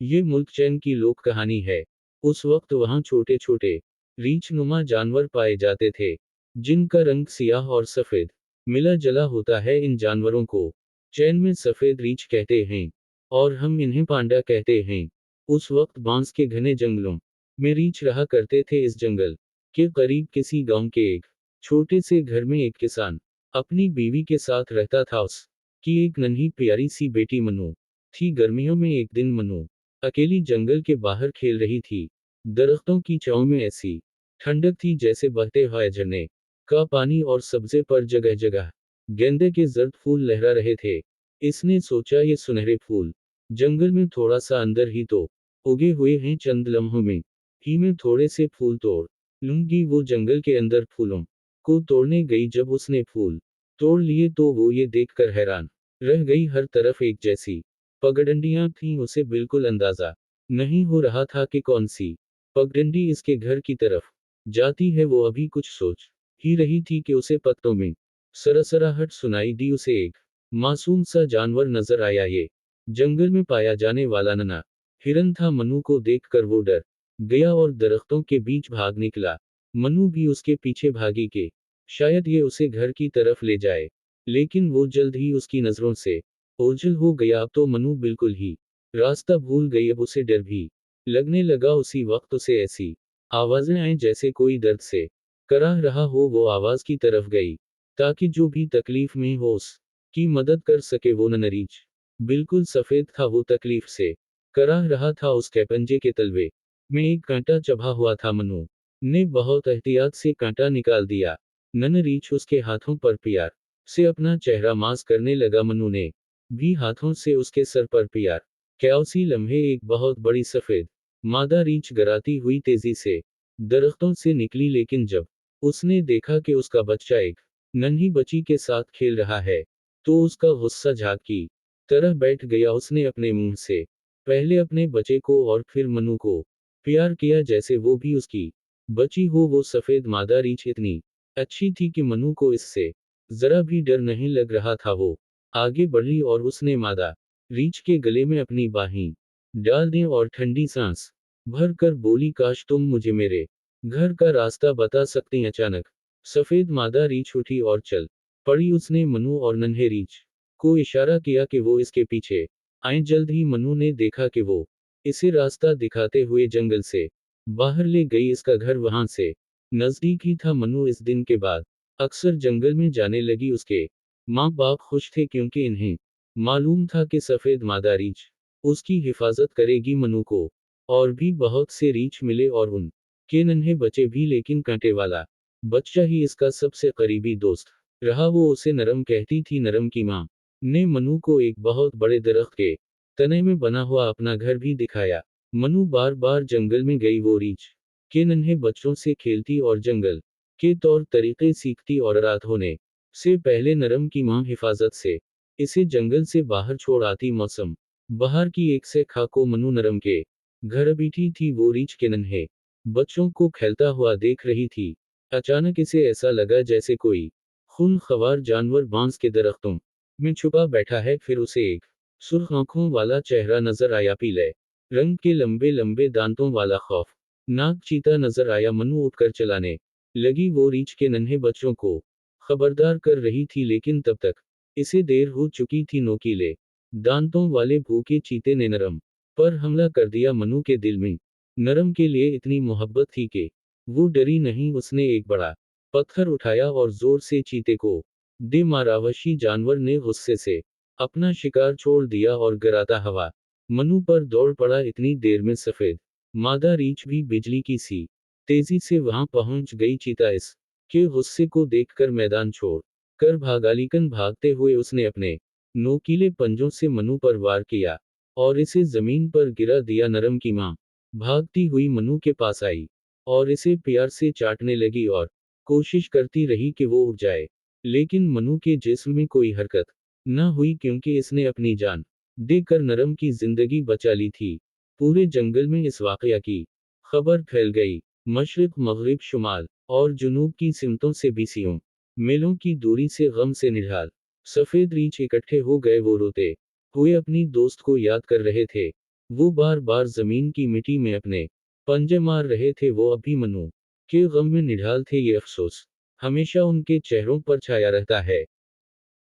ये मुल्क चैन की लोक कहानी है। उस वक्त वहाँ छोटे छोटे रीछ नुमा जानवर पाए जाते थे, जिनका रंग सियाह और सफेद मिला जला होता है। इन जानवरों को चैन में सफेद रीछ कहते हैं, और हम इन्हें पांडा कहते हैं। उस वक्त बांस के घने जंगलों में रीछ रहा करते थे। इस जंगल के करीब किसी गांव के एक छोटे से घर में एक किसान अपनी बीवी के साथ रहता था। उसकी एक नन्ही प्यारी सी बेटी मनु थी। गर्मियों में एक दिन मनु अकेली जंगल के बाहर खेल रही थी। दरख्तों की छांव में ऐसी ठंडक थी जैसे बहते हुए झरने का पानी, और सब्जे पर जगह जगह गेंदे के जर्द फूल लहरा रहे थे। इसने सोचा, ये सुनहरे फूल जंगल में थोड़ा सा अंदर ही तो उगे हुए हैं। चंद लम्हों में ही मैं थोड़े से फूल तोड़ लूंगी। वो जंगल के अंदर फूलों को तोड़ने गई। जब उसने फूल तोड़ लिए तो वो ये देखकर हैरान रह गई। हर तरफ एक जैसी पगडंडियां थीं। उसे बिल्कुल अंदाजा नहीं हो रहा था कि कौन सी पगडंडी इसके घर की तरफ जाती है। वो अभी कुछ सोच ही रही थी कि उसे पत्तों में सरसराहट सुनाई दी। उसे एक मासूम सा जानवर नजर आया। ये जंगल में पाया जाने वाला नन्हा हिरन था। मनु को देखकर वो डर गया और दरख्तों के बीच भाग निकला। मनु भी उसके पीछे भागी कि शायद ये उसे घर की तरफ ले जाए, लेकिन वो जल्द ही उसकी नजरों से ओझल हो गया। अब तो मनु बिल्कुल ही रास्ता भूल गई। अब उसे डर भी लगने लगा। उसी वक्त उसे ऐसी आवाजें आए जैसे कोई दर्द से कराह रहा हो। वो आवाज की तरफ गई ताकि जो भी तकलीफ में हो उसकी मदद कर सके। वो ननरीच बिल्कुल सफेद था। वो तकलीफ से कराह रहा था। उसके पंजे के तलवे में एक कांटा चबा हुआ था। मनु ने बहुत एहतियात से कांटा निकाल दिया। ननरीच उसके हाथों पर प्यार से अपना चेहरा मास करने लगा। मनु ने भी हाथों से उसके सर पर प्यार क्या। उसी लम्हे एक बहुत बड़ी सफेद मादा रीछ गराती हुई तेजी से दरख्तों से निकली। लेकिन जब उसने देखा कि उसका बच्चा एक नन्ही बच्ची के साथ खेल रहा है, तो उसका गुस्सा झाग की तरह बैठ गया। उसने अपने मुंह से पहले अपने बच्चे को और फिर मनु को प्यार किया जैसे वो भी उसकी बची हो। वो सफेद मादा रीछ इतनी अच्छी थी कि मनु को इससे जरा भी डर नहीं लग रहा था। वो आगे बढ़ी और उसने मादा रीछ के गले में अपनी बाहें डाल दी और ठंडी सांस भर कर बोली, काश तुम मुझे मेरे घर का रास्ता बता सकती। अचानक सफेद मादा रीछ उठी और चल पड़ी। उसने मनु और नन्हे रीछ को इशारा किया कि वो इसके पीछे आए। जल्द ही मनु ने देखा कि वो इसे रास्ता दिखाते हुए जंगल से बाहर ले गई। इसका घर वहां से नजदीक ही था। मनु इस दिन के बाद अक्सर जंगल में जाने लगी। उसके माँ बाप खुश थे, क्योंकि इन्हें मालूम था कि सफेद मादा रीछ उसकी हिफाजत करेगी। मनु को और भी बहुत से रीछ मिले और उन के नन्हे बच्चे भी, लेकिन कांटे वाला बच्चा ही इसका सबसे करीबी दोस्त रहा। वो उसे नरम कहती थी। नरम की माँ ने मनु को एक बहुत बड़े दरख्त के तने में बना हुआ अपना घर भी दिखाया। मनु बार बार जंगल में गई। वो रीछ के नन्हे बच्चों से खेलती और जंगल के तौर तरीके सीखती, और रात होने से पहले नरम की माँ हिफाजत से इसे जंगल से बाहर छोड़ आती। मौसम बाहर की एक से खा को मनु नरम के घर बैठी थी। वो रीछ के नन्हे बच्चों को खेलता हुआ देख रही थी। अचानक इसे ऐसा लगा जैसे कोई खूनख्वार जानवर बांस के दरख्तों में छुपा बैठा है। फिर उसे एक सुर्ख आंखों वाला चेहरा नजर आया। पीले रंग के लंबे लंबे दांतों वाला खौफ नाक चीता नजर आया। मनु उठकर चलाने लगी। वो रीछ के नन्हे बच्चों को खबरदार कर रही थी, लेकिन तब तक इसे देर हो चुकी थी। नोकीले दांतों वाले भूखे चीते ने नरम पर हमला कर दिया। मनु के दिल में नरम के लिए इतनी मोहब्बत थी कि वो डरी नहीं। उसने एक बड़ा पत्थर उठाया और जोर से चीते को दे मारा। वहशी जानवर ने गुस्से से अपना शिकार छोड़ दिया और गिराता हवा मनु पर दौड़ पड़ा। इतनी देर में सफेद मादा रीछ भी बिजली की सी तेजी से वहां पहुंच गई। चीता इस के गुस्से को देखकर मैदान छोड़ कर भागा, लेकिन भागते हुए उसने अपने नोकीले पंजों से मनु पर वार किया और इसे जमीन पर गिरा दिया। नरम की मां भागती हुई मनु के पास आई और इसे प्यार से चाटने लगी और कोशिश करती रही कि वो उठ जाए, लेकिन मनु के जिस्म में कोई हरकत न हुई, क्योंकि इसने अपनी जान देकर नरम की जिंदगी बचा ली थी। पूरे जंगल में इस वाकया की खबर फैल गई। मशरिक, मगरिब, शुमाल और जुनूब की सिमतों से बीसियों मीलों की दूरी से गम से निढाल सफेद रीछ इकट्ठे हो गए। वो रोते हुए अपनी दोस्त को याद कर रहे थे। वो बार बार जमीन की मिट्टी में अपने पंजे मार रहे थे, वो अभिमन्यु के गम में निढाल थे, ये अफसोस हमेशा उनके चेहरों पर छाया रहता है।